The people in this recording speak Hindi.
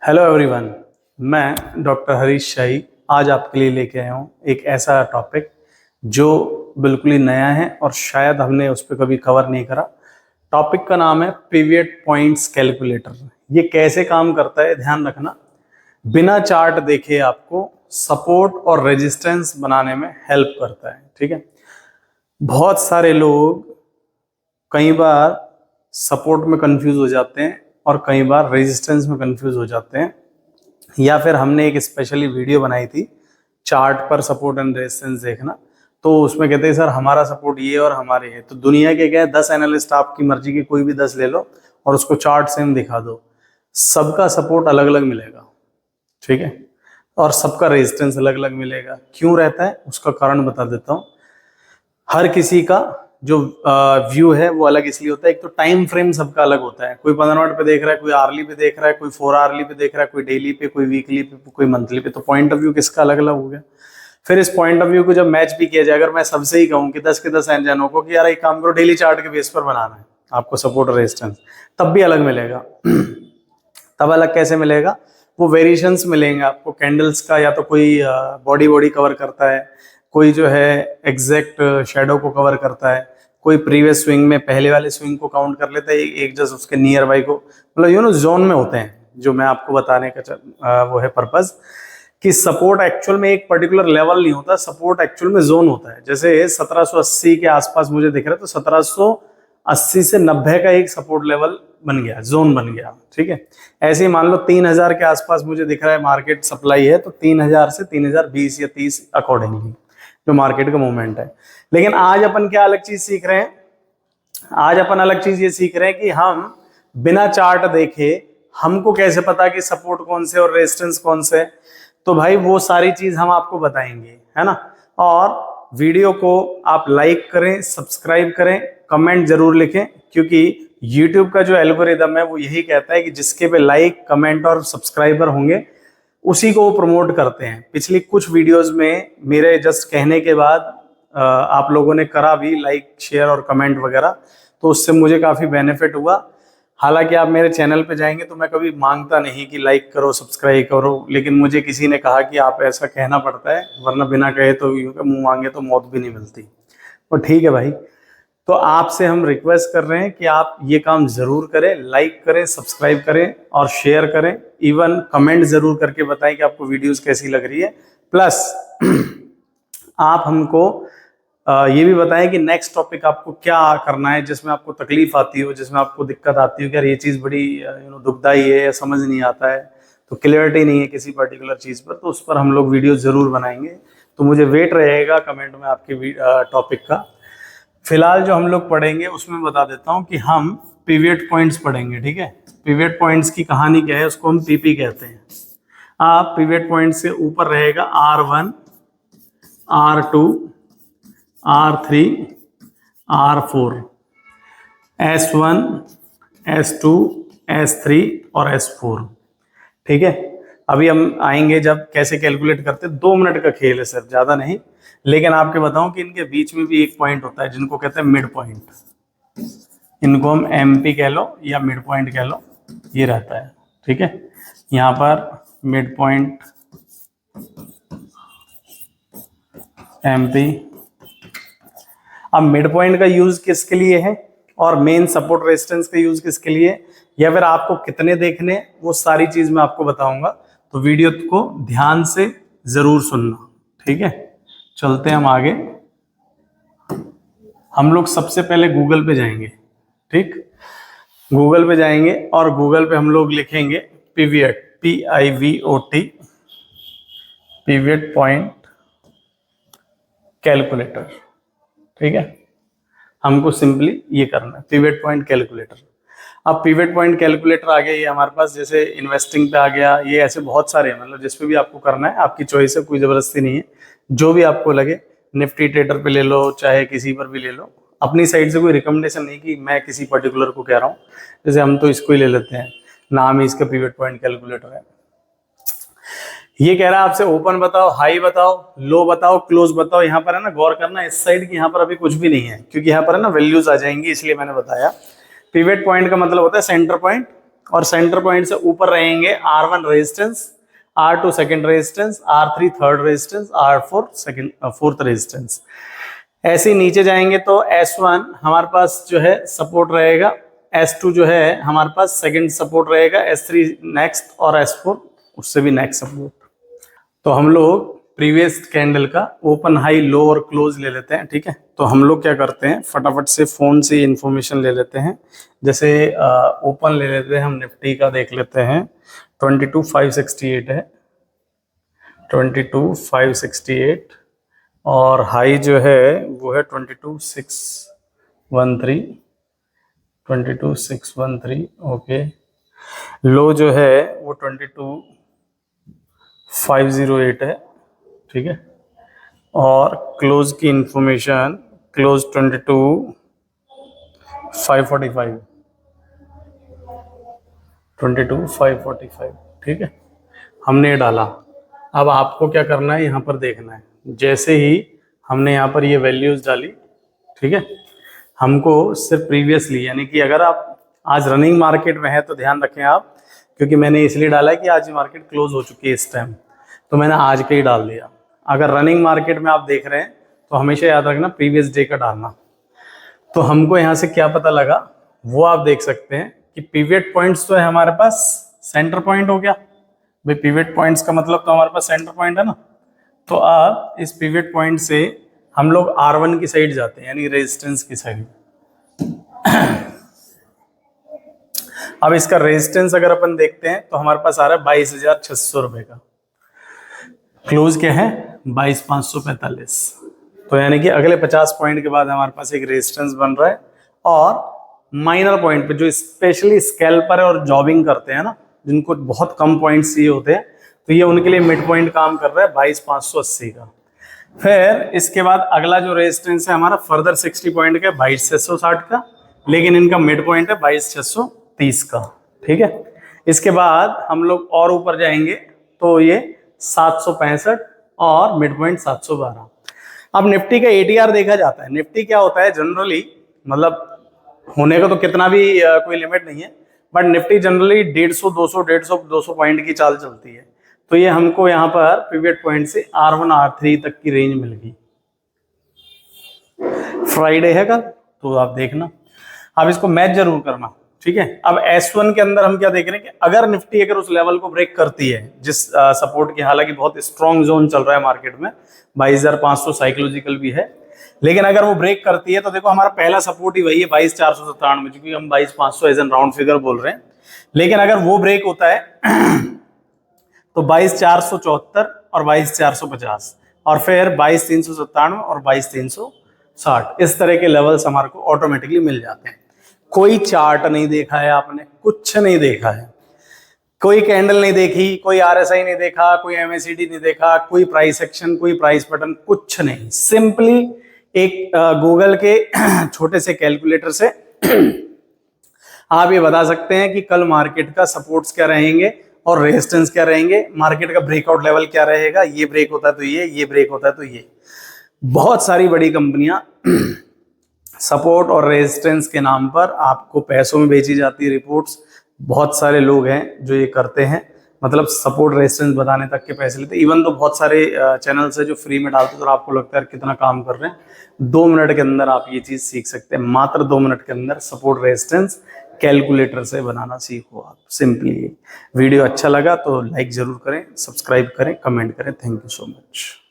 हेलो एवरीवन, मैं डॉक्टर हरीश शाही आज आपके लिए लेके आया हूँ एक ऐसा टॉपिक जो बिल्कुल ही नया है और शायद हमने उस पर कभी कवर नहीं करा। टॉपिक का नाम है पिवट पॉइंट्स कैलकुलेटर। ये कैसे काम करता है ध्यान रखना। बिना चार्ट देखे आपको सपोर्ट और रेजिस्टेंस बनाने में हेल्प करता है। ठीक है, बहुत सारे लोग कई बार सपोर्ट में कंफ्यूज हो जाते हैं और कई बार रेजिस्टेंस में कंफ्यूज हो जाते हैं, या फिर हमने एक स्पेशली वीडियो बनाई थी चार्ट पर सपोर्ट एंड रेजिस्टेंस देखना, तो उसमें कहते हैं सर हमारा सपोर्ट ये और हमारे ये। तो दुनिया के क्या है, 10 एनालिस्ट आपकी मर्जी के कोई भी 10 ले लो और उसको चार्ट सेम दिखा दो, सबका सपोर्ट अलग अलग मिलेगा। ठीक है, और सबका रेजिस्टेंस अलग अलग मिलेगा। क्यों रहता है उसका कारण बता देता हूँ। हर किसी का जो व्यू है वो अलग इसलिए होता है। एक तो टाइम फ्रेम सबका अलग होता है। कोई 15 मिनट पे देख रहा है, कोई आर्ली पे देख रहा है, कोई 4 आर्ली पे देख रहा है, कोई डेली पे, कोई वीकली पे, कोई मंथली पे। तो पॉइंट ऑफ व्यू किसका अलग अलग हो गया। फिर इस पॉइंट ऑफ व्यू को जब मैच भी किया जाए, अगर मैं सबसे ही कहूँ कि 10 के 10 जनों को कि यार एक काम करो डेली चार्ट के बेस पर बनाना है आपको सपोर्ट और रेजिस्टेंस, तब भी अलग मिलेगा। तब अलग कैसे मिलेगा, वो वेरिएशंस मिलेंगे आपको कैंडल्स का। या तो कोई बॉडी कवर करता है, कोई जो है एग्जैक्ट शेडो को कवर करता है, कोई प्रीवियस स्विंग में पहले वाले स्विंग को काउंट कर लेता है, एक जस्ट उसके नियर बाई को, मतलब जोन में होते हैं। जो मैं आपको बताने का वो है पर्पज कि सपोर्ट एक्चुअल में एक पर्टिकुलर लेवल नहीं होता, सपोर्ट एक्चुअल में जोन होता है। जैसे 1780 के आसपास मुझे दिख रहा है, तो 1780 से 90 का एक सपोर्ट लेवल बन गया, जोन बन गया। ठीक है, ऐसे ही मान लो 3000 के आसपास मुझे दिख रहा है मार्केट सप्लाई है, तो 3000 से 3020 या 30 अकॉर्डिंगली जो मार्केट का मूवमेंट है। लेकिन आज अपन क्या अलग चीज सीख रहे हैं, आज अपन अलग चीज ये सीख रहे हैं कि हम बिना चार्ट देखे हमको कैसे पता कि सपोर्ट कौन से और रेजिस्टेंस कौन से। तो भाई वो सारी चीज हम आपको बताएंगे, है ना। और वीडियो को आप लाइक करें, सब्सक्राइब करें, कमेंट जरूर लिखें, क्योंकि YouTube का जो एल्गोरिदम है वो यही कहता है कि जिसके पे लाइक, कमेंट और सब्सक्राइबर होंगे उसी को वो प्रमोट करते हैं। पिछली कुछ वीडियोस में मेरे जस्ट कहने के बाद आप लोगों ने करा भी लाइक, शेयर और कमेंट वगैरह, तो उससे मुझे काफ़ी बेनिफिट हुआ। हालांकि आप मेरे चैनल पे जाएंगे तो मैं कभी मांगता नहीं कि लाइक करो, सब्सक्राइब करो, लेकिन मुझे किसी ने कहा कि आप ऐसा कहना पड़ता है, वरना बिना कहे तो मुंह मांगे तो मौत भी नहीं मिलती। तो ठीक है भाई, तो आपसे हम रिक्वेस्ट कर रहे हैं कि आप ये काम ज़रूर करें, लाइक करें, सब्सक्राइब करें और शेयर करें। इवन कमेंट ज़रूर करके बताएं कि आपको वीडियोस कैसी लग रही है। प्लस आप हमको ये भी बताएं कि नेक्स्ट टॉपिक आपको क्या करना है, जिसमें आपको तकलीफ आती हो, जिसमें आपको दिक्कत आती हो कि यार ये चीज़ बड़ी दुखदाई है या समझ नहीं आता है, तो क्लियरिटी नहीं है किसी पर्टिकुलर चीज़ पर, तो उस पर हम लोग वीडियो ज़रूर बनाएंगे। तो मुझे वेट रहेगा कमेंट में आपके टॉपिक का। फिलहाल जो हम लोग पढ़ेंगे उसमें बता देता हूँ कि हम पिवट पॉइंट्स पढ़ेंगे। ठीक है, पिवट पॉइंट्स की कहानी क्या है, उसको हम पीपी कहते हैं। आप पिवट पॉइंट से ऊपर रहेगा R1, R2, R3, R4, S1, S2, S3 और S4। ठीक है, अभी हम आएंगे जब कैसे कैलकुलेट करते हैं। 2 मिनट का खेल है सर, ज़्यादा नहीं। लेकिन आपके बताऊं कि इनके बीच में भी एक पॉइंट होता है जिनको कहते हैं मिड पॉइंट। इनको हम MP कह लो या मिड पॉइंट कह लो, ये रहता है। ठीक है, यहाँ पर मिड पॉइंट MP। अब मिड पॉइंट का यूज किसके लिए है और मेन सपोर्ट रेजिस्टेंस का यूज किसके लिए, या फिर आपको कितने देखने, वो सारी चीज मैं आपको बताऊंगा। तो वीडियो को ध्यान से जरूर सुनना। ठीक है, चलते हैं हम आगे। हम लोग सबसे पहले गूगल पे जाएंगे। ठीक, गूगल पे जाएंगे और गूगल पे हम लोग लिखेंगे pivot, PIVOT, pivot point calculator. ठीक है, हमको सिंपली ये करना है, पिवट पॉइंट कैलकुलेटर। अब पिवट पॉइंट कैलकुलेटर आ गया ये हमारे पास, जैसे इन्वेस्टिंग पे आ गया, ये ऐसे बहुत सारे हैं। मतलब जिस पे भी आपको करना है आपकी चॉइस है, कोई जबरदस्ती नहीं है। जो भी आपको लगे, निफ्टी ट्रेडर पे ले लो, चाहे किसी पर भी ले लो। अपनी साइड से कोई रिकमेंडेशन नहीं कि मैं किसी पर्टिकुलर को कह रहा हूँ। जैसे हम तो इसको ही ले लेते हैं, नाम ही इसका पिवट पॉइंट कैलकुलेटर है। ये कह रहा है आपसे ओपन बताओ, हाई बताओ, लो बताओ, क्लोज बताओ। यहाँ पर है ना, गौर करना इस साइड की, यहाँ पर अभी कुछ भी नहीं है, क्योंकि यहाँ पर है ना वैल्यूज आ जाएंगी, इसलिए मैंने बताया। पिवट पॉइंट का मतलब होता है सेंटर पॉइंट, और सेंटर पॉइंट से ऊपर रहेंगे R1 resistance, R2 second resistance, R3 third resistance, R4 fourth resistance. ऐसे ही नीचे जाएंगे तो S1 हमारे पास जो है सपोर्ट रहेगा, S2 जो है हमारे पास सेकंड सपोर्ट रहेगा, S3 नेक्स्ट और S4 उससे भी नेक्स्ट सपोर्ट। तो हम लोग प्रीवियस कैंडल का ओपन हाई लो और क्लोज ले लेते हैं, ठीक है। तो हम लोग क्या करते हैं, फटाफट से फोन से इंफॉर्मेशन ले लेते हैं। जैसे ओपन ले लेते हैं हम, निफ्टी का देख लेते हैं, 22,568 है, 22,568 और हाई जो है वो है 22,613 ओके। लो जो है वो 22,508 है, ठीक है। और क्लोज की इंफॉर्मेशन, क्लोज 22,545, ठीक है। हमने ये डाला। अब आपको क्या करना है, यहाँ पर देखना है। जैसे ही हमने यहाँ पर ये वैल्यूज डाली, ठीक है, हमको सिर्फ प्रीवियसली, यानी कि अगर आप आज रनिंग मार्केट में है तो ध्यान रखें आप, क्योंकि मैंने इसलिए डाला है कि आज मार्केट क्लोज हो चुकी है इस टाइम, तो मैंने आज का ही डाल दिया। अगर रनिंग मार्केट में आप देख रहे हैं तो हमेशा याद रखना प्रीवियस डे का डालना। तो हमको यहाँ से क्या पता लगा वो आप देख सकते हैं कि पिवट पॉइंट्स तो है हमारे पास, सेंटर पॉइंट हो गया भाई। पिवट पॉइंट्स का मतलब तो हमारे पास सेंटर पॉइंट है ना। तो अब इस पिवट पॉइंट से हम लोग R1 की साइड जाते हैं, यानी रेजिस्टेंस की साइड। अब इसका रेजिस्टेंस अगर अपन देखते हैं तो हमारे पास आ रहा है 22,600 रुपए का। क्लोज क्या है 22,545। तो यानी कि अगले 50 पॉइंट के बाद हमारे पास एक रेजिस्टेंस बन रहा है। और माइनर पॉइंट पे जो स्पेशली स्कैल्पर और जॉबिंग करते हैं ना, जिनको बहुत कम पॉइंट्स ये होते हैं, तो ये उनके लिए मिड पॉइंट काम कर रहा है 22,580 का। फिर इसके बाद अगला जो रेजिस्टेंस है हमारा फर्दर 60 पॉइंट का 22,660 का, लेकिन इनका मिड पॉइंट है 22,630 का, ठीक है। इसके बाद हम लोग और ऊपर जाएंगे तो ये 765 और मिड पॉइंट 712। अब निफ्टी का ATR देखा जाता है। निफ्टी क्या होता है जनरली, मतलब होने का तो कितना भी कोई लिमिट नहीं है, बट निफ्टी जनरली 150, 200 पॉइंट की चाल चलती है। तो ये हमको यहाँ पर पिवट पॉइंट से R1 R3 तक की रेंज मिल गई। फ्राइडे है कल, तो आप देखना। अब इसको मैच जरूर करना, ठीक है। अब S1 के अंदर हम क्या देख रहे हैं कि अगर निफ्टी अगर उस लेवल को ब्रेक करती है जिस सपोर्ट की, हालांकि बहुत स्ट्रॉन्ग जोन चल रहा है मार्केट में, 22,500 साइकोलॉजिकल भी है, लेकिन अगर वो ब्रेक करती है तो देखो हमारा पहला सपोर्ट ही वही है 22,497, क्योंकि हम 22,500 एज एन राउंड फिगर बोल रहे हैं। लेकिन अगर वो ब्रेक होता है तो 22,474 और 22,450 और फिर 22,397 और 22,360, इस तरह के लेवल्स हमारे को ऑटोमेटिकली मिल जाते हैं। कोई चार्ट नहीं देखा है आपने, कुछ नहीं देखा है, कोई कैंडल नहीं देखी, कोई RSI नहीं देखा, कोई MACD नहीं देखा, कोई प्राइस एक्शन, कोई प्राइस पैटर्न, कुछ नहीं। सिंपली एक गूगल के छोटे से कैलकुलेटर से आप ये बता सकते हैं कि कल मार्केट का सपोर्ट्स क्या रहेंगे और रेजिस्टेंस क्या रहेंगे, मार्केट का ब्रेकआउट लेवल क्या रहेगा, ये ब्रेक होता है तो ये ब्रेक होता है तो ये। बहुत सारी बड़ी कंपनियां सपोर्ट और रेजिस्टेंस के नाम पर आपको पैसों में बेची जाती है रिपोर्ट्स। बहुत सारे लोग हैं जो ये करते हैं, मतलब सपोर्ट रेजिस्टेंस बताने तक के पैसे लेते हैं। इवन तो बहुत सारे चैनल्स है जो फ्री में डालते हैं, तो आपको लगता है कितना काम कर रहे हैं। 2 मिनट के अंदर आप ये चीज सीख सकते हैं, मात्र 2 मिनट के अंदर सपोर्ट रेजिस्टेंस कैलकुलेटर से बनाना सीखो आप, सिंपली। वीडियो अच्छा लगा तो लाइक जरूर करें, सब्सक्राइब करें, कमेंट करें। Thank you so much.